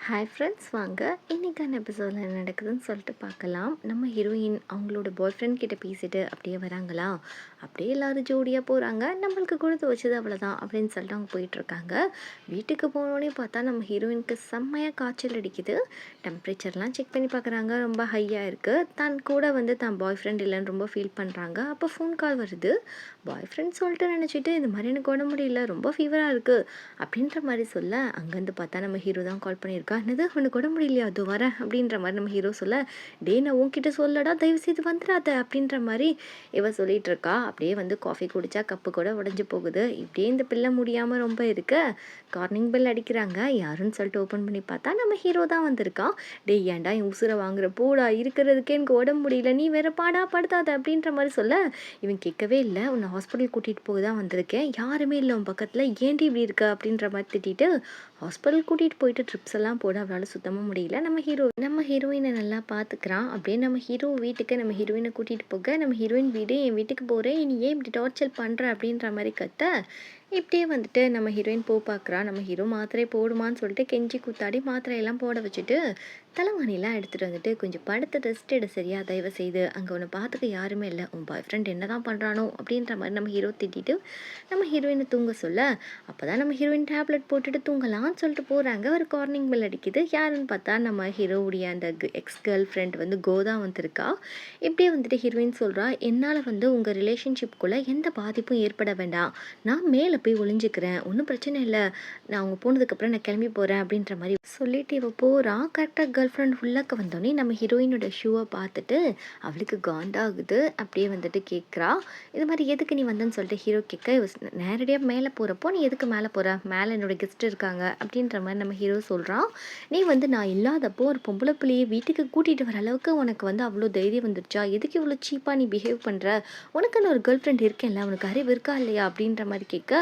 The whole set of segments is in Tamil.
ஹாய் ஃப்ரெண்ட்ஸ், வாங்க இன்றைக்கான எபிசோடில் என்ன நடக்குதுன்னு சொல்லிட்டு பார்க்கலாம். நம்ம ஹீரோயின் அவங்களோட பாய் ஃப்ரெண்ட் கிட்ட பேசிட்டு அப்படியே வராங்களா, அப்படியே எல்லோரும் ஜோடியாக போகிறாங்க. நம்மளுக்கு கொடுத்து வச்சது அவ்வளோதான் அப்படின்னு சொல்லிட்டு அவங்க போயிட்டுருக்காங்க. வீட்டுக்கு போனோடனே பார்த்தா நம்ம ஹீரோயினுக்கு செம்மையாக காய்ச்சல் அடிக்குது. டெம்பரேச்சர்லாம் செக் பண்ணி பார்க்குறாங்க, ரொம்ப ஹையாக இருக்குது. தான் கூட தான் பாய் ஃப்ரெண்ட் இல்லைன்னு ரொம்ப ஃபீல் பண்ணுறாங்க. அப்போ ஃபோன் கால் வருது. பாய் ஃப்ரெண்ட் சொல்லிட்டு நினச்சிட்டு இந்த மாதிரி எனக்கு உடம்பு முடியல, ரொம்ப ஃபீவராக இருக்குது அப்படின்ற மாதிரி சொல்ல, அங்கேருந்து பார்த்தா நம்ம ஹீரோ தான் கால் பண்ணியிருக்கா. என்னது உனக்கு உடம்பு முடியலையா, அது வரேன் அப்படின்ற மாதிரி நம்ம ஹீரோ சொல்ல, டே நான் உன்கிட்ட சொல்லடா, தயவு செய்து வந்துடாத அப்படின்ற மாதிரி இவ சொல்லிட்டு இருக்கா. அப்படியே காஃபி குடிச்சா கப்பு கூட உடஞ்சி போகுது. இப்படியே இந்த பிள்ளை முடியாமல் ரொம்ப இருக்க கார்னிங் பெல் அடிக்கிறாங்க. யாருன்னு சொல்லிட்டு ஓப்பன் பண்ணி பார்த்தா நம்ம ஹீரோ தான் வந்திருக்கான். டே ஏன்டா என் உசுரை வாங்குற, போடா, இருக்கிறதுக்கே எனக்கு உடம்பு முடியல, நீ வேற பாடா படுத்தாத அப்படின்ற மாதிரி சொல்ல, இவன் கேட்கவே இல்லை. உன்னை ஹாஸ்பிட்டல் கூட்டிகிட்டு போக தான் வந்திருக்கேன், யாருமே இல்லை உன் பக்கத்தில், ஏன்டி இப்படி இருக்க அப்படின்ற மாதிரி திட்டிட்டு ஹாஸ்பிட்டல் கூட்டிகிட்டு போயிட்டு ட்ரிப்ஸ் எல்லாம் போட அவளால் சுத்தமாக முடியல. நம்ம ஹீரோயினை நல்லா பார்த்துக்கிறான். அப்படியே நம்ம ஹீரோ வீட்டுக்கு நம்ம ஹீரோயினை கூட்டிகிட்டு போக, நம்ம ஹீரோயின் வீடு, என் வீட்டுக்கு போகிறேன், இனி ஏன் இப்படி டார்ச்சர் பண்ணுற அப்படின்ற மாதிரி கத்த, இப்படியே நம்ம ஹீரோயின் பார்க்குறா. நம்ம ஹீரோ மாத்திரை போடுமான்னு சொல்லிட்டு கெஞ்சி கூத்தாடி மாத்திரையெல்லாம் போட வச்சுட்டு தலைவாணிலாம் எடுத்துகிட்டு கொஞ்சம் படுத்து ரெஸ்ட் எடு சரியா, தயவு செய்து, அங்கே உன்னை பார்த்துக்க யாருமே இல்லை, உன் பாய் ஃப்ரெண்ட் என்ன தான் பண்ணுறானோ அப்படின்ற மாதிரி நம்ம ஹீரோ திட்டிட்டு நம்ம ஹீரோயினை தூங்க சொல்ல, அப்போ தான் நம்ம ஹீரோயின் டேப்லெட் போட்டுட்டு தூங்கலாம்னு சொல்லிட்டு போகிறாங்க. ஒரு கார்னிங் பெல் அடிக்குது. யாருன்னு பார்த்தா நம்ம ஹீரோவுடைய அந்த எக்ஸ் கேர்ள் ஃப்ரெண்ட் கோதா வந்திருக்கா. இப்படியே ஹீரோயின் சொல்கிறா, என்னால் உங்கள் ரிலேஷன்ஷிப்குள்ளே எந்த பாதிப்பும் ஏற்பட வேண்டாம், நான் மேலே போய் ஒளிஞ்சிக்கிறேன், ஒன்றும் பிரச்சனை இல்லை, நான் அவங்க போனதுக்கப்புறம் நான் கிளம்பி போகிறேன் அப்படின்ற மாதிரி சொல்லிட்டு இவ போகிறான். கரெக்டாக கேர்ள் ஃப்ரெண்ட் உள்ளக்க வந்தோடனே நம்ம ஹீரோயினோட ஷூவை பார்த்துட்டு அவளுக்கு காண்டாகுது. அப்படியே கேட்குறா, இது மாதிரி எதுக்கு நீ வந்தேன்னு சொல்லிட்டு ஹீரோ கேட்க, நேரடியாக மேலே போகிறப்போ நீ எதுக்கு மேலே போகிற, மேலே என்னோட கெஸ்ட் இருக்காங்க அப்படின்ற மாதிரி நம்ம ஹீரோ சொல்கிறான். நீ நான் இல்லாதப்போ ஒரு பொம்பளை பிள்ளையை வீட்டுக்கு கூட்டிகிட்டு வர அளவுக்கு உனக்கு அவ்வளோ தைரியம் வந்துருச்சா, எதுக்கு இவ்வளோ சீப்பாக நீ பிஹேவ் பண்ணுற, உனக்குன்னு ஒரு கேர்ள் ஃப்ரெண்ட் இருக்கேன்ல, உனக்கு அறிவு இருக்கா இல்லையா அப்படின்ற மாதிரி கேட்க,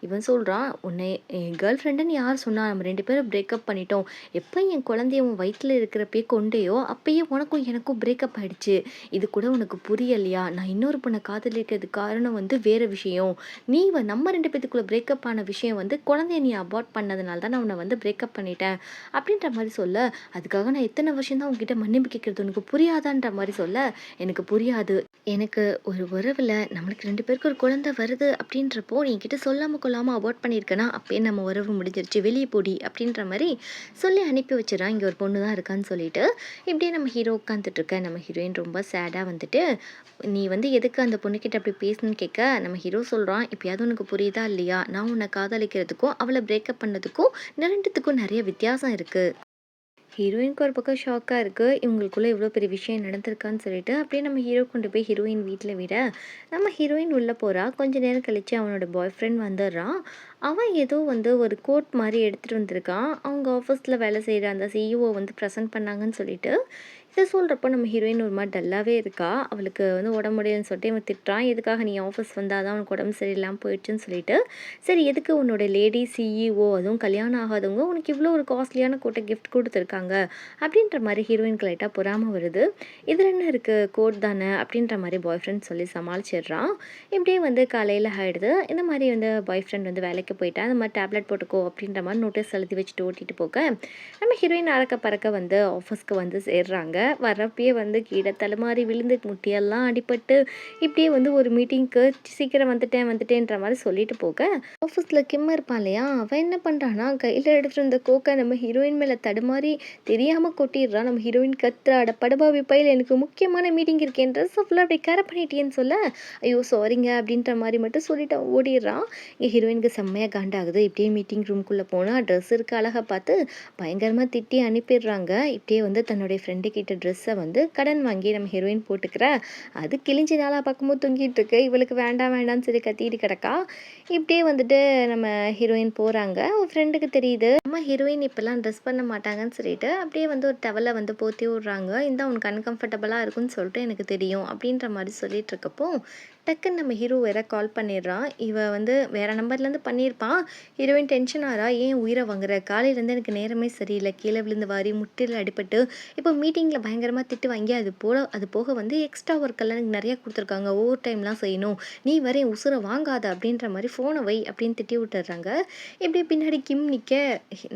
இவன் சொல்கிறான், உன்னை என் கேர்ள் ஃப்ரெண்டுன்னு யார் சொன்னா, நம்ம 2 பேரும் பிரேக்கப் பண்ணிட்டோம், எப்போ என் குழந்தைய உன் வயிற்றில் இருக்கிறப்பே கொண்டையோ அப்பயே உனக்கும் எனக்கும் பிரேக்கப் ஆகிடுச்சு, இது கூட உனக்கு புரியலையா, நான் இன்னொரு பொண்ணை காதலிக்கிறதுக்கு காரணம் வேறு விஷயம், நீ நம்ம 2 பேத்துக்குள்ளே பிரேக்கப் ஆன விஷயம் குழந்தைய நீ அபார்ட் பண்ணதுனால தான் நான் உன்னை பிரேக்கப் பண்ணிட்டேன் அப்படின்ற மாதிரி சொல்ல, அதுக்காக நான் எத்தனை வருஷம் தான் உங்ககிட்ட மன்னிப்பு கேட்குறது, உனக்கு புரியாதான்ற மாதிரி சொல்ல, எனக்கு புரியாது, எனக்கு ஒரு உறவில் நம்மளுக்கு 2 பேருக்கு ஒரு குழந்தை வருது அப்படின்றப்போ நீ கிட்ட சொல்லாமல் கொள்ளாமல் அபார்ட் பண்ணியிருக்கேன்னா அப்பயே நம்ம உறவு முடிஞ்சிருச்சு, வெளியே போடி அப்படின்ற மாதிரி சொல்லி அனுப்பி வச்சிடறான். இங்கே ஒரு பொண்ணு தான் இருக்கான்னு சொல்லிட்டு இப்படியே நம்ம ஹீரோ உட்காந்துட்டு இருக்க. நம்ம ஹீரோயின் ரொம்ப சேடாக நீ எதுக்கு அந்த பொண்ணுக்கிட்ட அப்படி பேசணும்னு கேட்க, நம்ம ஹீரோ சொல்கிறான், இப்போயாவது உனக்கு புரியுதா இல்லையா, நான் உன்னை காதலிக்கிறதுக்கும் அவளை பிரேக்கப் பண்ணதுக்கும் ரெண்டுத்துக்கும் நிறைய வித்தியாசம் இருக்குது. ஹீரோயினுக்கு ஒரு பக்கம் ஷாக்காக இருக்குது, இவங்களுக்குள்ளே இவ்வளோ பெரிய விஷயம் நடந்திருக்கான்னு சொல்லிட்டு. அப்படியே நம்ம ஹீரோ கொண்டு போய் ஹீரோயின் வீட்டில் விட, நம்ம ஹீரோயின் உள்ளே போகிறா. கொஞ்ச நேரம் கழித்து அவனோட பாய் ஃப்ரெண்ட் வந்துடுறான். அவன் ஏதோ ஒரு கோட் மாதிரி எடுத்துகிட்டு வந்திருக்கான். அவங்க ஆஃபீஸில் வேலை செய்கிற அந்த சிஇஓ ப்ரெசென்ட் பண்ணாங்கன்னு சொல்லிட்டு. இதை சொல்கிறப்போ நம்ம ஹீரோயின் ஒரு மாதிரி டல்லாகவே இருக்கா. அவளுக்கு உடம்பு முடியலன்னு சொல்லிட்டு இவன் திட்டுறான், எதுக்காக நீ ஆஃபீஸ் வந்தால் தான் உனக்கு உடம்பு சரியில்லாமல் போயிடுச்சுன்னு சொல்லிட்டு. சரி, எதுக்கு உன்னோட லேடி சிஇஓ, அதுவும் கல்யாணம் ஆகாதவங்க, உனக்கு இவ்வளோ ஒரு காஸ்ட்லியான கோட்டை கிஃப்ட் கொடுத்துருக்காங்க அப்படின்ற மாதிரி ஹீரோயினுக்கு லைட்டாக பொறாமல் வருது. இதில் என்ன இருக்குது, கோட் தானே அப்படின்ற மாதிரி பாய் ஃப்ரெண்ட் சொல்லி சமாளிச்சிடுறான். இப்படியே காலையில் ஆகிடுது. இந்த மாதிரி பாய் ஃப்ரெண்ட் வேலைக்கு போயிட்டா, அந்த மாதிரி டேப்லெட் போட்டுக்கோ அப்படின்ற மாதிரி நோட்டீஸ் எழுதி வச்சுட்டு ஓட்டிகிட்டு போக, நம்ம ஹீரோயின் அறக்க பறக்க ஆஃபீஸ்க்கு சேர்றாங்க. வரப்பயே கீழே தடுமாறி விழுந்து முட்டியெல்லாம் அடிபட்டு இப்படியே ஒரு மீட்டிங்க்கு சீக்கிரம் வந்துட்டேன்ற மாதிரி சொல்லிட்டு போக, ஆஃபீஸில் கிம் இருப்பான் இல்லையா, அவன் என்ன பண்ணுறான்னா கையில் எடுத்துகிட்டு இருந்த கோக்கை நம்ம ஹீரோயின் மேலே தடுமாறி தெரியாமல் கொட்டிடுறான். நம்ம ஹீரோயின் கத்துறாட, படுபாவி பையில் எனக்கு முக்கியமான மீட்டிங் இருக்கேன், ட்ரெஸ் ஃபுல்லாக அப்படி கரை பண்ணிட்டேன்னு சொல்ல, ஐயோ சாரிங்க அப்படின்ற மாதிரி மட்டும் சொல்லிட்டு ஓடிடுறான். இங்கே ஹீரோயினுக்கு செம்மையாக காண்டாகுது. இப்படியே மீட்டிங் ரூம்குள்ளே போனால் ட்ரெஸ் இருக்க அழகாக பார்த்து பயங்கரமாக திட்டி அனுப்பிடுறாங்க. இப்படியே தன்னுடைய ஃப்ரெண்டு கிட்ட ட்ரெஸ்ஸை கடன் வாங்கி நம்ம ஹீரோயின் போட்டுக்கிற, அது கிழிஞ்சி நாளாக பார்க்கும்போது தொங்கிட்டு இருக்கு. இவளுக்கு வேண்டாம் வேண்டாம்னு சொல்லி கத்திட்டு கிடக்கா. இப்படியே நம்ம ஹீரோயின் போகிறாங்க. ஒரு ஃப்ரெண்டுக்கு தெரியுது நம்ம ஹீரோயின் இப்போல்லாம் ட்ரெஸ் பண்ண மாட்டாங்கன்னு சொல்லிட்டு அப்படியே ஒரு டவலை போத்தி விட்றாங்க. இந்த அவனுக்கு அன்கம்ஃபர்டபுளாக இருக்குன்னு சொல்லிட்டு எனக்கு தெரியும் அப்படின்ற மாதிரி சொல்லிட்டு இருக்கப்போ, டக்குன்னு நம்ம ஹீரோ வேற கால் பண்ணிடுறான். இவ வந்து வேற நம்பர்லேருந்து பண்ணியிருப்பான். ஹீரோயின் டென்ஷன் ஆறா, "ஏன் உயிரை வாங்குற? காலையிலேருந்து எனக்கு நேரமே சரியில்லை. கீழே விழுந்து வாரி முட்டில அடிபட்டு இப்போ மீட்டிங்கில் பயங்கரமாக திட்டு வாங்கி அது போக வந்து எக்ஸ்ட்ரா ஒர்க்கெல்லாம் எனக்கு நிறையா கொடுத்துருக்காங்க. ஓவர் டைம்லாம் செய்யணும். நீ வேற என் உசுரை வாங்காத அப்படின்ற மாதிரி ஃபோனை வை அப்படின்னு திட்டி விட்டுறாங்க. இப்படி பின்னாடி கிம் நிற்க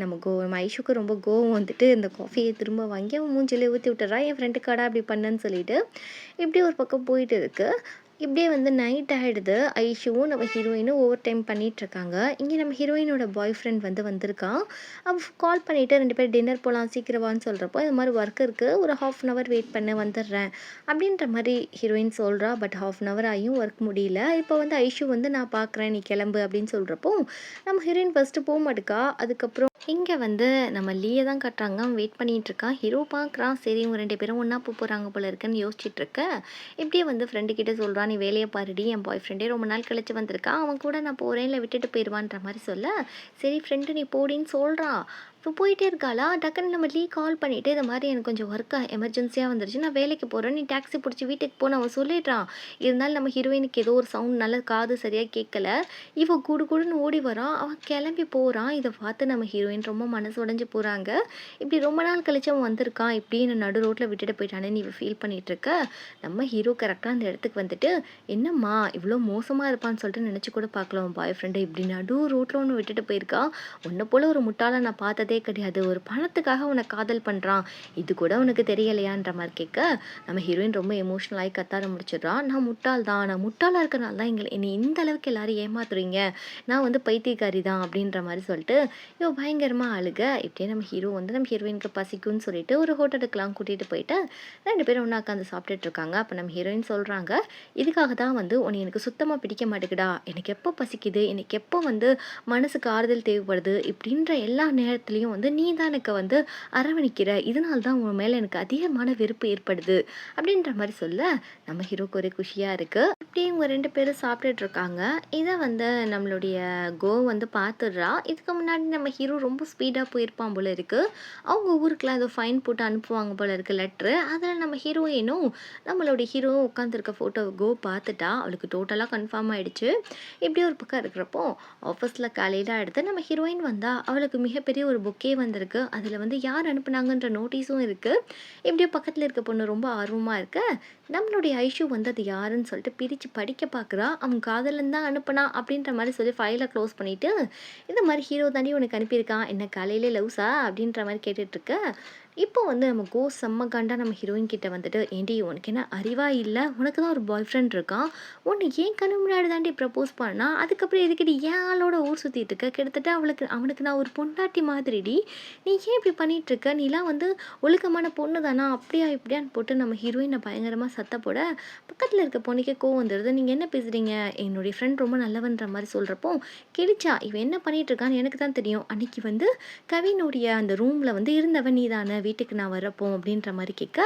நம்ம ஐஷுக்கு ரொம்ப கோவம் வந்துட்டு இந்த காஃபியை திரும்ப வாங்கி அவன் மூஞ்சிலே ஊற்றி விட்டுறா. என் ஃப்ரெண்டுக்காடா அப்படி பண்ணேன்னு சொல்லிட்டு இப்படி ஒரு பக்கம் போயிட்டு இருக்கு. இப்படியே வந்து நைட் ஆகிடுது. ஐஷுவும் நம்ம ஹீரோயினும் ஓவர் டைம் பண்ணிகிட்ருக்காங்க. இங்கே நம்ம ஹீரோயினோட பாய் ஃப்ரெண்ட் வந்திருக்கான். அவன் கால் பண்ணிவிட்டு 2 பேர் டின்னர் போகலாம் சீக்கிரவான்னு சொல்கிறப்போ இது மாதிரி ஒர்க் இருக்குது, ஒரு 1/2 hour வெயிட் பண்ண வந்துடுறேன் அப்படின்ற மாதிரி ஹீரோயின் சொல்கிறா. பட் 1/2 hour ஆகியும் ஒர்க் முடியல. இப்போ வந்து ஐஷு வந்து நான் பார்க்குறேன் நீ கிளம்பு அப்படின்னு சொல்கிறப்போ நம்ம ஹீரோயின் ஃபஸ்ட்டு போக மாட்டுக்கா. அதுக்கப்புறம் இங்கே வந்து நம்ம லீயை தான் கட்டுறாங்க. அவன் வெயிட் பண்ணிகிட்டு இருக்கான். ஹீரோ பார்க்குறான். சரி இவங்க 2 பேரும் ஒன்றா போகிறாங்க போல இருக்குன்னு யோசிச்சுட்டு இருக்க. இப்படியே வந்து ஃப்ரெண்டு கிட்டே சொல்கிறான், நீ வேலையை பாருடி, என் பாய் ஃப்ரெண்டே ரொம்ப நாள் கழிச்சு வந்திருக்கான், அவன் கூட நான் போகிறேன் இல்லை விட்டுட்டு போயிடுவான்ற மாதிரி சொல்ல, சரி ஃப்ரெண்டு நீ போடின்னு சொல்கிறான். இப்போ போயிட்டே இருக்காளா, டக்குன்னு நம்ம கால் பண்ணிவிட்டு இது மாதிரி எனக்கு கொஞ்சம் ஒர்க்காக எமர்ஜென்சியாக வந்துருச்சு, நான் வேலைக்கு போகிறேன், நீ டாக்ஸி பிடிச்சி வீட்டுக்கு போன்னு அவன் சொல்லிடுறான். இருந்தாலும் நம்ம ஹீரோயினுக்கு ஏதோ ஒரு சவுண்ட் நல்ல காது சரியாக கேட்கல. இவன் குடுன்னு ஓடி வரான். அவன் கிளம்பி போகிறான். இதை பார்த்து நம்ம ஹீரோயின் ரொம்ப மனசு உடைஞ்சு போகிறாங்க. இப்படி ரொம்ப நாள் கழிச்சு அவன் வந்திருக்கான், இப்படி என்னை நடு ரோட்டில் விட்டுட்டு போயிட்டானே நீ ஃபீல் பண்ணிகிட்டு இருக்க. நம்ம ஹீரோ கரெக்டாக அந்த இடத்துக்கு வந்துட்டு, என்னம்மா இவ்வளோ மோசமாக இருப்பான்னு சொல்லிட்டு நினச்சி கூட பார்க்கல உன் பாய் ஃப்ரெண்டு இப்படி நடு ரோட்டில் ஒன்று விட்டுட்டு போயிருக்கான். உன்னை போல் ஒரு முட்டாளை நான் பார்த்ததே கிடையாது. ஒரு பணத்துக்காக உன்னை காதல் பண்ணுறான், இது கூட உனக்கு தெரியலையான்ற மாதிரி கேட்க நம்ம ஹீரோயின் ரொம்ப எமோஷ்னலாகி கத்தார முடிச்சிடுறான். நான் முட்டாள் தான், நான் முட்டாளாக இருக்கனால தான் என்னை இந்த அளவுக்கு எல்லாரும் ஏமாத்துறீங்க, நான் வந்து பைத்தியக்காரி தான் அப்படின்ற மாதிரி சொல்லிட்டு இவன் பயங்கரமாக அழுக. இப்படியே நம்ம ஹீரோ வந்து நம்ம ஹீரோயினுக்கு பசிக்கும்னு சொல்லிட்டு ஒரு ஹோட்டலுக்கெலாம் கூட்டிகிட்டு போயிட்டு 2 பேரும் ஒன்றா உட்காந்து சாப்பிட்டுட்டு இருக்காங்க. அப்போ நம்ம ஹீரோயின் சொல்கிறாங்க, இதுக்காக தான் வந்து உன்னை எனக்கு சுத்தமாக பிடிக்க மாட்டேங்குடா, எனக்கு எப்போ பசிக்குது, எனக்கு எப்போ வந்து மனசுக்கு ஆறுதல் தேவைப்படுது, இப்படின்ற எல்லா நேரத்துலையும் வந்து நீ தான் எனக்கு வந்து அரவணைக்கிற, இதனால தான் உன் மேலே எனக்கு அதிகமான வெறுப்பு ஏற்படுது அப்படின்ற மாதிரி சொல்ல நம்ம ஹீரோக்கு ஒரு குஷியாக இருக்குது. இப்படி இவங்க 2 பேரும் சாப்பிட்டுட்டு இருக்காங்க. இதை வந்து நம்மளுடைய கோ வந்து பார்த்துடுறா. இதுக்கு முன்னாடி நம்ம ஹீரோ ரொம்ப ஸ்பீடாக போயிருப்பான் போல இருக்குது. அவங்க ஊருக்குலாம் ஏதோ ஃபைன் போட்டு அனுப்புவாங்க போல இருக்குது லெட்ரு. அதில் நம்ம ஹீரோயினும் நம்மளுடைய ஹீரோவும் உட்காந்துருக்க ஃபோட்டோவை கோ பார்த்துட்டா. அவளுக்கு டோட்டலாக கன்ஃபார்ம் ஆகிடுச்சு. இப்படி ஒரு பக்கம் இருக்கிறப்போ ஆஃபீஸில் காலையில் எடுத்து நம்ம ஹீரோயின் வந்தால் அவளுக்கு மிகப்பெரிய ஒரு புக்கே வந்திருக்கு. அதில் வந்து யார் அனுப்புனாங்கன்ற நோட்டீஸும் இருக்குது. இப்படியே பக்கத்தில் இருக்க பொண்ணு ரொம்ப ஆர்வமாக இருக்க, நம்மளுடைய ஐஷு வந்து அது யாருன்னு சொல்லிட்டு பிரித்து படிக்க பார்க்குறா. அவன் காதலன் தான் அனுப்புனா அப்படின்ற மாதிரி சொல்லி ஃபைலை க்ளோஸ் பண்ணிவிட்டு, இந்த மாதிரி ஹீரோ தாண்டி உனக்கு அனுப்பியிருக்கான், என்ன காலையிலே லவ்ஸா அப்படின்ற மாதிரி கேட்டுட்ருக்க. இப்போ வந்து நம்ம கோ செம்ம காண்டா நம்ம ஹீரோயின் கிட்ட வந்துட்டு, ஏண்டி உனக்கு என்ன அறிவா இல்லை, உனக்கு தான் ஒரு பாய் ஃப்ரெண்ட் இருக்கான், உன்னை ஏன் கண்ணு முன்னாடி தாண்டி ப்ரப்போஸ் பண்ணா, அதுக்கப்புறம் எதுக்கடி ஏன் ஆளோட ஊர் சுற்றிட்டு இருக்க, கிட்டத்தட்ட அவனுக்கு நான் ஒரு பொண்டாட்டி மாதிரிடி, நீ ஏன் இப்படி பண்ணிட்டு இருக்க, நீலாம் வந்து ஒழுக்கமான பொண்ணு தானா, அப்படியா இப்படியான்னு போட்டு நம்ம ஹீரோயினை பயங்கரமாக சத்த போட பக்கத்தில் இருக்க பொண்ணுக்கே கோவம் வந்துடுது. நீங்கள் என்ன பேசுகிறீங்க, என்னுடைய ஃப்ரெண்ட் ரொம்ப நல்லவன்ற மாதிரி சொல்கிறப்போ கிழிச்சா இவன் என்ன பண்ணிட்டு இருக்கான்னு எனக்கு தான் தெரியும், அன்னைக்கு வந்து கவினுடைய அந்த ரூமில் வந்து இருந்தவன் நீ தானே, வீட்டுக்கு நான் வரப்போ அப்படின்ற மாதிரி கேட்க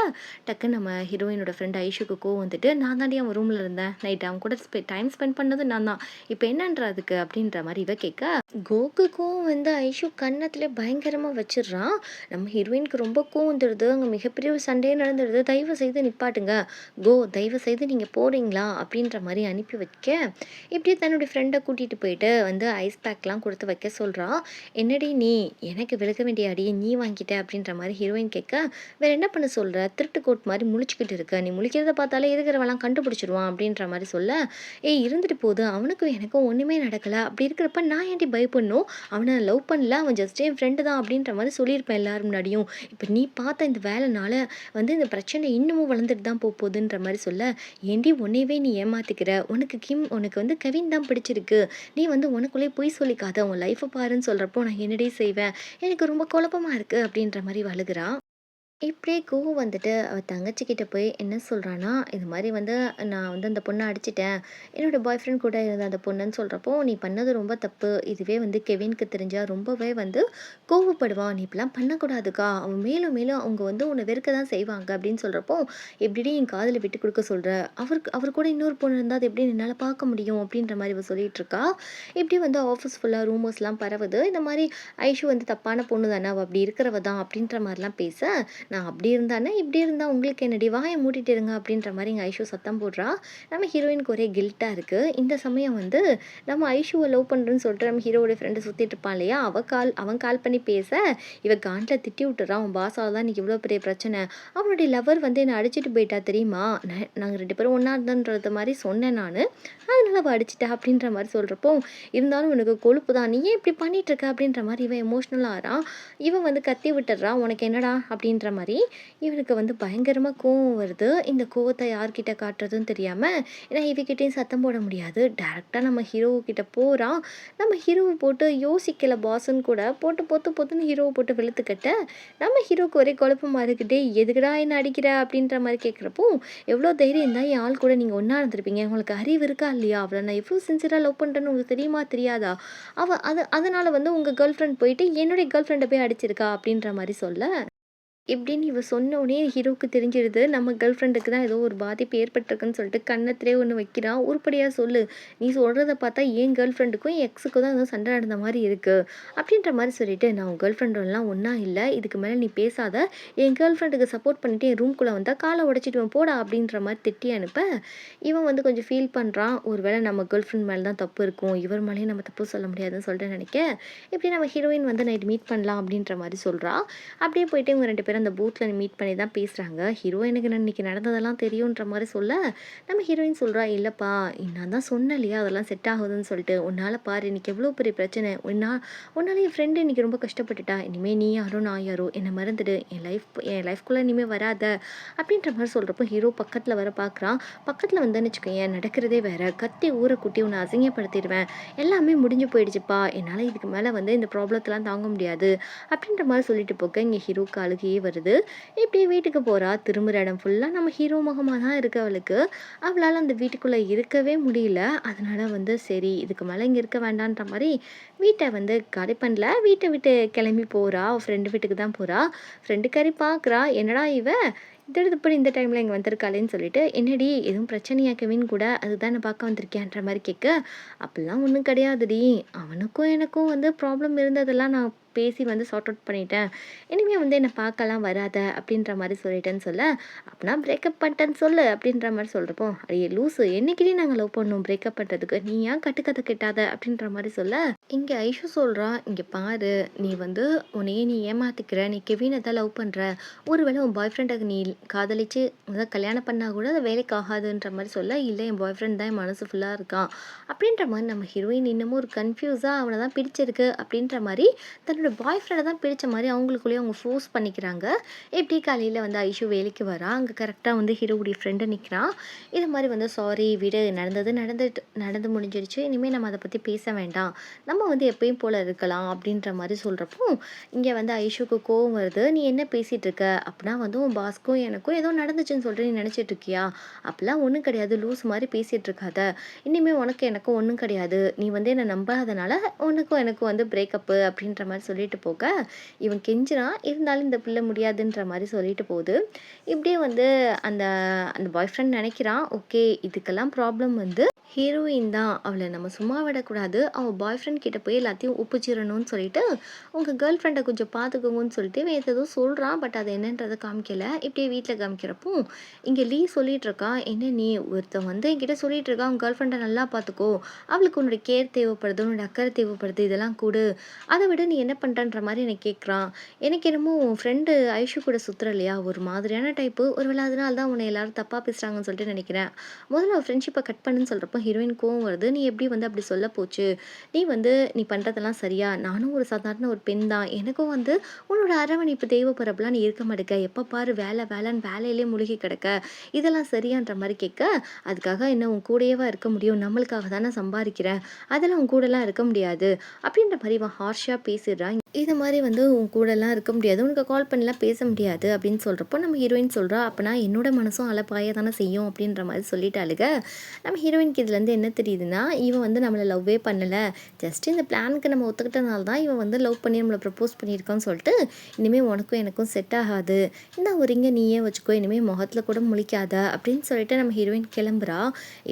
டக்குன்னு நம்ம ஹீரோயினோட ஃப்ரெண்ட் ஐஷுக்கு கோவம் வந்துட்டு, நான் தாண்டி அவன் ரூமில் இருந்தேன், நைட் அவன் கூட டைம் ஸ்பெண்ட் பண்ணது நான் தான், இப்போ என்னன்றதுக்கு அப்படின்ற மாதிரி இவ கேட்க கோக்கு கோவம் வந்து ஐஷு கன்னத்துல பயங்கரமாக வச்சிடுறான். நம்ம ஹீரோயினுக்கு ரொம்ப கோவம் வந்துடுது. அங்கே மிகப்பெரிய ஒரு சண்டையே நடந்துடுது. தயவு செய்து நிப்பாட்டுங்க கோ, தயவு செய்து நீங்கள் போறீங்களா அப்படின்ற மாதிரி அனுப்பி வைக்க, இப்படியே தன்னுடைய ஃப்ரெண்டை கூட்டிகிட்டு போயிட்டு வந்து ஐஸ் பேக்லாம் கொடுத்து வைக்க சொல்கிறா. என்னடி நீ எனக்கு விலக வேண்டிய அடி நீ வாங்கிட்ட அப்படின்ற மாதிரி ஹீரோயின் கேட்க, வேற என்ன பண்ண சொல்கிற, திருட்டு கோட் மாதிரி முழிச்சுக்கிட்டு இருக்க, நீ முழிக்கிறத பார்த்தாலே இருக்கிறவெல்லாம் கண்டுபிடிச்சிடுவான் அப்படின்ற மாதிரி சொல்ல, ஏய் இருந்துட்டு போகுது, அவனுக்கும் எனக்கும் ஒன்றுமே நடக்கலை, அப்படி இருக்கிறப்ப நான் ஏன்டி பயப்படணும், அவனை லவ் பண்ணல, அவன் ஜஸ்ட் என் ஃப்ரெண்டு தான் அப்படின்ற மாதிரி சொல்லியிருப்பேன் எல்லாரும் முன்னாடியும், இப்போ நீ பார்த்த இந்த வேலைனால வந்து இந்த பிரச்சனை இன்னமும் வளர்ந்துட்டு தான் போகுதுன்ற மாதிரி சொல்ல, ஏண்டி உன்னையவே நீ ஏமாத்திக்கிற, உனக்கு வந்து கவின் தான் பிடிச்சிருக்கு, நீ வந்து உனக்குள்ளே பொய் சொல்லிக்காத, உன் லைஃப்பை பாருன்னு சொல்கிறப்போ நான் என்னடி செய்வேன், எனக்கு ரொம்ப குழப்பமாக இருக்குது அப்படின்ற மாதிரி வழுகிறா. இப்படியே கோவம் வந்துட்டு அவ தங்கச்சிக்கிட்ட போய் என்ன சொல்கிறான்னா, இது மாதிரி வந்து நான் வந்து அந்த பொண்ணை அடிச்சிட்டேன், என்னோட பாய் ஃப்ரெண்ட் கூட இருந்த அந்த பொண்ணுன்னு சொல்கிறப்போ, நீ பண்ணது ரொம்ப தப்பு, இதுவே வந்து கெவினுக்கு தெரிஞ்சால் ரொம்பவே வந்து கோவப்படுவான், நீ இப்படிலாம் பண்ணக்கூடாதுக்கா, அவன் மேலும் மேலும் அவங்க வந்து உன்னை வெறுக்க தான் செய்வாங்க அப்படின்னு சொல்கிறப்போ, எப்படிடி என் காதில் விட்டு கொடுக்க சொல்கிற, அவர் கூட இன்னொரு பொண்ணு இருந்தால் அது எப்படி என்னால் பார்க்க முடியும் அப்படின்ற மாதிரி இவ சொல்லிட்டு இருக்கா. இப்படி வந்து ஆஃபீஸ் ஃபுல்லாக ரூமர்ஸ்லாம் பரவுது. இந்த மாதிரி ஐஷு வந்து தப்பான பொண்ணு தானே, அவள் அப்படி இருக்கிறவ தான் அப்படின்ற மாதிரிலாம் பேச நான் அப்படி இருந்தானே, இப்படி இருந்தா உங்களுக்கு என்னடி? வாய மூடிட்டு இருங்க அப்படின்ற மாரி எங்க ஐஷு சத்தம் போடுறா. நம்ம ஹீரோயினுக்கு ஒரே கில்ட்டா இருக்கு. இந்த சமயம் வந்து நம்ம ஐஷுவ லவ் பண்றேன்னு சொல்லிட்டு நம்ம ஹீரோவோட ஃப்ரெண்டு சுத்திட்டு இருப்பான் இல்லையா? அவன் கால் பண்ணி பேச, இவ காண்ட்ல திட்டி விட்டுறா. உன் பாஸால தான் இன்னைக்கு இவ்ளோ பெரிய பிரச்சனை. அவனுடைய லவர் வந்து என்ன அடிச்சுட்டு போயிட்டா தெரியுமா? நாங்க 2 பேரும் ஒண்ணா இருந்தோன்றது மாரி சொன்னேன் நானு. அதனால அவ அடிச்சுட்டா அப்படின்ற மாரி சொல்றப்போ, இருந்தாலும் உனக்கு கொழுப்பு தான். நீ ஏன் இப்படி பண்ணிட்டு இருக்க? அப்படின்ற மாரி இவன் எமோஷனல் ஆறான். இவன் வந்து கத்தி விட்டுர்றா. உனக்கு என்னடா? அப்படின்ற மாரி. இவனுக்கு வந்து பயங்கரமா கோவம் வருது. இந்த கோவத்த யார்கிட்ட காட்டுறதுன்னு தெரியாம, ஏன்னா இவகிட்டயும் சத்தம் போட முடியாது. டைரக்ட்டா நம்ம ஹீரோ கிட்ட போறான். நம்ம ஹீரோவ போட்டு யோசிக்கல பாஸ்ன்னு கூட போட்டு பொத்து பொத்துன்னு ஹீரோவ போட்டு வெளுத்து கட்ட, நம்ம ஹீரோக்கு ஒரே குழப்பமா இருக்கு. "டேய் எதுக்குடா என்ன அடிக்கிற?" அப்படின்ற மாரி கேட்குறப்போ, "எவ்ளோ தைரியம் இருந்தா என் ஆள் கூட நீங்க ஒண்ணா இருந்திருப்பீங்க. உங்களுக்கு அறிவு இருக்கா இல்லையா? அவள நான் எவ்ளோ சின்சியரா லவ் பண்றேன்னு உங்களுக்கு தெரியுமா? தெரியாதா? அதனால வந்து உங்க கேர்ள் ஃப்ரெண்ட் போயிட்டு என்னுடைய கேர்ள் ஃப்ரெண்ட போய் அடிச்சிருக்கா." அப்படின்ற மாரி சொல்ல இப்படின்னு இவ சொன்னோனே ஹீரோவுக்கு தெரிஞ்சிருது. நம்ம கேர்ள் ஃப்ரெண்டுக்கு தான் ஏதோ ஒரு பாதிப்பு ஏற்பட்டிருக்குன்னு சொல்லிட்டு கன்னத்திலே ஒண்ணு வைக்கிறான். "உருப்படியா சொல்லு. நீ சொல்றத பார்த்தா என் கேர்ள் ஃப்ரெண்டுக்கும் என் எக்ஸுக்கும் தான் ஏதோ சண்டை நடந்த மாரி இருக்கு." அப்படின்ற மாரி சொல்லிட்டு, "நான் உன் கேர்ள் ஃப்ரெண்டோடலாம் ஒண்ணா இல்ல. இதுக்கு மேல நீ பேசாத. என் கேர்ள் ஃப்ரெண்டுக்கு சப்போர்ட் பண்ணிட்டு என் ரூம்குள்ள வந்தா கால உடைச்சிடுவேன் போடா." அப்படின்ற மாரி திட்டி அனுப்ப, இவன் வந்து கொஞ்சம் ஃபீல் பண்றான். ஒரு வேளை நம்ம கேர்ள் ஃப்ரெண்ட் மேல தான் தப்பு இருக்கும். இவர் மேலயும் நம்ம தப்பு சொல்ல முடியாதுன்னு சொல்லிட்டு நினைக்க, இப்படி நம்ம ஹீரோயின் வந்து நைட் மீட் பண்ணலாம் அப்படின்ற மாரி சொல்றா. அப்படியே போயிட்டு இவங்க 2 பேரும் அந்த பூத்ல மீட் பண்ணி தான் பேசுறாங்க. ஹீரோ எனக்கு இன்னைக்கு நடந்ததெல்லாம் தெரியுன்ற மாரி சொல்ல, நம்ம ஹீரோயின் சொல்றா, "இல்லப்பா நான் தான் சொன்னேன் இல்லையா, அதெல்லாம் செட் ஆகுதுன்னு சொல்லிட்டு. உன்னால பாரு இன்னைக்கு எவ்வளோ பெரிய பிரச்சனை. உன்னால என் ஃப்ரெண்ட் இன்னைக்கு ரொம்ப கஷ்டப்பட்டுட்டா. இனிமே நீ யாரோ நான் யாரோ என்ன மறந்துடு. என் லைஃப்குள்ள இனிமே வராத." அப்படின்ற மாரி சொல்றப்போ ஹீரோ பக்கத்துல வர பார்க்குறான். பக்கத்துல வந்தேன்னு வச்சுக்கோயேன் நடக்கிறதே வேற. கத்தி ஊர கூட்டி உன்னை அசிங்கப்படுத்திருவேன். எல்லாமே முடிஞ்சு போயிடுச்சுப்பா. என்னால இதுக்கு மேல வந்து இந்த ப்ராப்ளத்தலாம் தாங்க முடியாது. அப்படின்ற மாரி சொல்லிட்டு போக, இங்க ஹீரோவுக்கு அழுகையே வருது. இப்படியே வீட்டுக்கு போறா. திரும்புற இடம் ஃபுல்லா நம்ம ஹீரோ முகமா தான் இருக்கு அவளுக்கு. அவளால அந்த வீட்டுக்குள்ள இருக்கவே முடியல. அதனால வந்து சரி இதுக்கு மேல இங்க இருக்க வேண்டான்ற மாரி வீட்ட வந்து காலி பண்ணல. வீட்ட விட்டு கிளம்பி போறா. அவ ஃப்ரெண்டு வீட்டுக்கு தான் போறா. ஃப்ரெண்டுக்காரி பார்க்குறா. என்னடா இவ திடுதிப்புன்னு இந்த டைம்ல இங்க வந்திருக்காளேன்னு சொல்லிட்டு, "என்னடி எதுவும் பிரச்சனையா கெவின் கூட? அதுதான் நான் பார்க்க வந்திருக்கேன்ற" மாரி கேட்க, "அப்படிலாம் ஒண்ணும் கிடையாதுடி. அவனுக்கும் எனக்கும் வந்து ப்ராப்ளம் இருந்ததெல்லாம் நான் பேசி வந்து சார்ட் அவுட் பண்ணிட்டேன். இனிமே வந்து என்ன பார்க்கலாம் வராத." அப்படின்ற மாரி சொல்லிட்டேன்னு சொல்ல, "அப்பனா பிரேக்கப் பண்ணிட்டேன்னு சொல்லு." அப்படின்ற மாரி சொல்றப்போ, "அடியே லூசு என்னைக்குடி நாங்க லவ் பண்ணோம் பிரேக்கப் பண்றதுக்கு? நீ ஏன் கட்டுக்கதை கெட்டாத?" அப்படின்ற மாரி சொல்ல, இங்க ஐஷு சொல்றா, "இங்க பாரு நீ வந்து உன்னையே நீ ஏமாத்திக்கிற. நீ கெவின தான் லவ் பண்ற. ஒருவேளை உன் பாய் ஃப்ரெண்ட நீ காதலிச்சு அதாவது கல்யாணம் பண்ணா கூட அது வேலைக்கு ஆகாதுன்ற மாரி சொல்ல, "இல்ல என் பாய் ஃப்ரெண்ட் தான் என் மனசு ஃபுல்லா இருக்கான்." அப்படின்ற மாரி நம்ம ஹீரோயின் இன்னமும் ஒரு கன்ஃப்யூஸா அவன தான் பிடிச்சிருக்கு அப்படின்ற மாரி தன்னோட பாய் ஃப்ரெண்ட தான் பிடிச்ச மாரி அவங்களுக்குள்ளேயே அவங்க ஃபோர்ஸ் பண்ணிக்கிறாங்க. இப்படி காலையில வந்து ஐஷு வேலைக்கு வரா. அங்க கரெக்ட்டா வந்து ஹீரோவுடைய ஃப்ரெண்டு நிக்கிறான். இது மாரி வந்து "சாரி விடு. நடந்து முடிஞ்சிருச்சு. இனிமே நம்ம அத பத்தி பேச வேண்டாம். நம்ம வந்து எப்பயும் போல இருக்கலாம்." அப்படின்ற மாரி சொல்றப்போ, இங்க வந்து ஐஷுக்கு கோவம் வருது. "நீ என்ன பேசிட்டு இருக்க? அப்பனா வந்து உன் பாஸ்க்கும் எனக்கும் ஏதோ நடந்துச்சுன்னு சொல்லிட்டு நீ நினைச்சிட்டு இருக்கியா? அப்பலாம் ஒண்ணும் கிடையாது. லூஸ் மாரி பேசிட்டு இருக்காத. இனிமே உனக்கும் எனக்கும் ஒண்ணும் கிடையாது. நீ வந்து என்ன நம்பாதனால உனக்கும் எனக்கும் வந்து பிரேக்கப்பு." அப்படின்ற மாரி சொல்லிட்டு போக, இவன் கெஞ்சுறான். இருந்தாலும் இந்த பிள்ளை முடியாதுன்ற மாரி சொல்லிட்டு போகுது. இப்படியே வந்து அந்த அந்த பாய் ஃப்ரெண்ட் நினைக்கிறான், ஓகே இதுக்கெல்லாம் ப்ராப்ளம் வந்து ஹீரோயின் தான். அவள நம்ம சும்மா விடக்கூடாது. அவ பாய் ஃப்ரெண்ட் கிட்ட போய் எல்லாத்தையும் ஒப்பிச்சிரணும்னு சொல்லிட்டு, உங்க கேர்ள் ஃப்ரெண்ட கொஞ்சம் பார்த்துக்கோங்கன்னு சொல்லிட்டு இவன் ஏதேதோ சொல்றான். பட் அது என்னன்றத காமிக்கல. இப்படியே வீட்ல காமிக்கிறப்போ, இங்க லீ சொல்லிட்டு இருக்கா, "என்ன நீ ஒருத்தன் வந்து என்கிட்ட சொல்லிட்டு இருக்கா, உன் கேர்ள் ஃப்ரெண்ட நல்லா பார்த்துக்கோ. அவளுக்கு உன்னோட கேர் தேவைப்படுது, உன்னோட அக்கறை தேவைப்படுது. இதெல்லாம் குடு. அத விட நீ என்ன பண்றன்ற" மாரி என்ன கேட்குறான். எனக்கு என்னமோ உன் ஃப்ரெண்டு ஐஷு கூட சுத்துற இல்லையா, ஒரு மாதிரியான டைப்பு. ஒருவேளை அதனால தான் உன்னை எல்லாரும் தப்பா பேசுறாங்கன்னு சொல்லிட்டு நினைக்கிறேன். முதல்ல அவ ஃப்ரெண்ட்ஷிப்ப கட் பண்ணுன்னு சொல்றப்போ ஹீரோயின் கோவம் வருது. "நீ எப்படி வந்து அப்படி சொல்ல போச்சு? நீ பண்றதெல்லாம் சரியா? நானும் ஒரு சாதாரண ஒரு பெண் தான். எனக்கும் வந்து உன்னோட அரவணைப்பு தேவைப்படுறப்பலாம் நீ இருக்க மாட்டேக்க. எப்ப பாரு வேலை வேலைன்னு வேலையிலே முழுகி கிடக்க. இதெல்லாம் சரியான்ற" மாரி கேட்க, "அதுக்காக என்ன உன் கூடயேவா இருக்க முடியும்? நம்மளுக்காக தானே சம்பாரிக்கிறேன். அதெல்லாம் உன் கூடலாம் இருக்க முடியாது." அப்படின்ற மாரி இவன் ஹார்ஷா பேசிடுறான். இது மாரி வந்து உன் கூடலாம் இருக்க முடியாது. உனக்கு கால் பண்ணிலாம் பேச முடியாது அப்படின்னு சொல்றப்போ, நம்ம ஹீரோயின் சொல்றா, "அப்பனா என்னோட மனசும் அலைப்பாய தானே செய்யும்." அப்படின்ற மாரி சொல்லிட்டாளுக. நம்ம ஹீரோயினுக்கு இதுலேருந்து என்ன தெரியுதுன்னா, இவன் வந்து நம்மள லவ்வே பண்ணல. ஜஸ்ட் இந்த பிளானுக்கு நம்ம ஒத்துக்கிட்டனால தான் இவன் வந்து லவ் பண்ணி நம்மள ப்ரப்போஸ் பண்ணியிருக்கான்னு சொல்லிட்டு, "இனிமே உனக்கும் எனக்கும் செட் ஆகாது. இந்தா ஒரு ரிங்க நீயே வச்சுக்கோ. இனிமே முகத்துல கூட முழிக்காத." அப்படின்னு சொல்லிட்டு நம்ம ஹீரோயின் கிளம்புறா.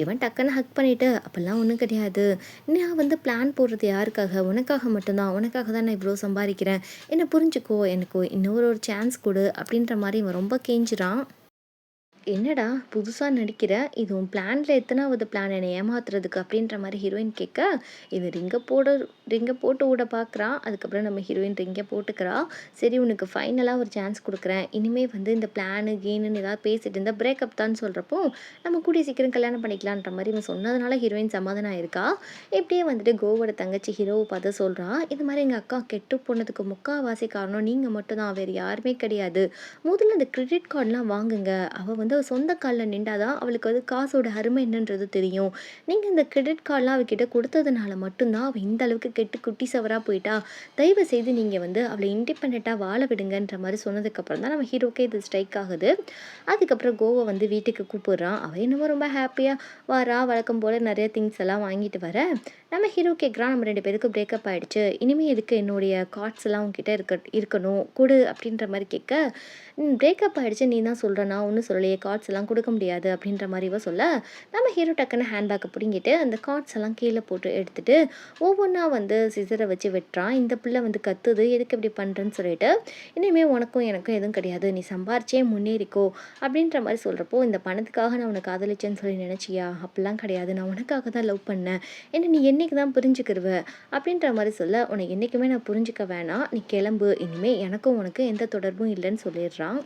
இவன் டக்குன்னு ஹக் பண்ணிட்டு, "அப்பலாம் ஒண்ணும் கிடையாது. நான் வந்து பிளான் போடுறது யாருக்காக? உனக்காக மட்டும் தான். உனக்காக தான் நான் இவ்ளோ சம்பாதிக்கிறேன். என்ன புரிஞ்சுக்கோ. எனக்கு இன்னொரு ஒரு சான்ஸ் குடு அப்படின்ற மாரி இவன் ரொம்ப கெஞ்சுறான். "என்னடா புதுசா நடிக்கிற? இது உன் பிளான்ல எத்தனாவது பிளான் என்னை ஏமாத்துறதுக்கு?" அப்படின்ற மாரி ஹீரோயின் கேட்க, இவன் ரிங்க போட்டு வுட பார்க்குறான். அதுக்கப்புறம் நம்ம ஹீரோயின் ரிங்க போட்டுக்கிறா. "சரி உனக்கு ஃபைனலா ஒரு சான்ஸ் குடுக்குறேன். இனிமே வந்து இந்த பிளானு, கீனுன்னு ஏதாவது பேசிட்டு இருந்தா பிரேக்கப் தான்னு சொல்றப்போ, நம்ம கூடிய சீக்கிரம் கல்யாணம் பண்ணிக்கலான்ற மாரி இவன் சொன்னதுனால ஹீரோயின் சமாதானம் ஆயிருக்கா. இப்படியே வந்துட்டு கோவோட தங்கச்சி ஹீரோவ பார்த்து சொல்றா, "இது மாரி எங்க அக்கா கெட்டு போனதுக்கு முக்காவாசி காரணம் நீங்க மட்டும் தான். வேற யாருமே கிடையாது. முதல்ல இந்த கிரெடிட் கார்ட்லாம் வாங்குங்க. அவ வந்து அவ சொந்த கால்ல நின்றா தான் அவளுக்கு வந்து காசோட அருமை என்னன்றது தெரியும். நீங்க இந்த கிரெடிட் கார்ட்லாம் அவகிட்ட குடுத்ததுனால மட்டும் தான் அவ இந்த அளவுக்கு கெட்டு குட்டி சவரா போயிட்டா. தயவு செய்து நீங்க வந்து அவள இண்டிபெண்டன்ட்டா வாழ விடுங்கன்ற மாரி சொன்னதுக்கப்புறம் தான் நம்ம ஹீரோக்கே இது ஸ்ட்ரைக் ஆகுது. அதுக்கப்புறம் கோவ வந்து வீட்டுக்கு கூப்பிடுறான். அவ என்னமோ ரொம்ப ஹாப்பியா வரா. வழக்கம் போல நெறைய திங்ஸ் எல்லாம் வாங்கிட்டு வர, நம்ம ஹீரோ கேட்குறான், "நம்ம 2 பேருக்கும் பிரேக்கப் ஆயிடுச்சு. இனிமே எதுக்கு என்னுடைய கார்ட்ஸ் எல்லாம் உன்கிட்ட இருக்கணும். குடு" அப்படின்ற மாரி கேட்க, பிரேக்கப் ஆயிடுச்சு நீ தான் சொல்ற. நான் ஒண்ணும் சொல்லலையே. கார்ட்ஸ் எல்லாம் குடுக்க முடியாது." அப்படின்ற மாரி இவ சொல்ல, நம்ம ஹீரோ டக்குன்னு ஹேண்ட்பேக்க புடுங்கிட்டு, அந்த கார்ட்ஸ் எல்லாம் கீழ போட்டு எடுத்துட்டு, ஒவ்வொன்னா வந்து சிசர வச்சு வெட்டுறான். இந்த பிள்ளை வந்து கத்துது. "எதுக்கு இப்படி பண்றேன்னு?" சொல்லிட்டு, "இனிமே உனக்கும் எனக்கும் எதுவும் கிடையாது. நீ சம்பாரிச்சே முன்னேறிக்கோ." அப்படின்ற மாரி சொல்றப்போ, "இந்த பணத்துக்காக நான் உன்ன காதலிச்சேன்னு சொல்லி நினைச்சியா? அப்படிலாம் கிடையாது. நான் உனக்காக தான் லவ் பண்ணேன். என்ன நீ என்னைக்கு தான் புரிஞ்சுக்கிருவ?" அப்படின்ற மாரி சொல்ல, "உன்னை என்னைக்குமே நான் புரிஞ்சுக்க வேணாம். நீ கிளம்பு. இனிமே எனக்கும் உனக்கும் எந்த தொடர்பும் இல்லன்னு" சொல்லிடுறான்.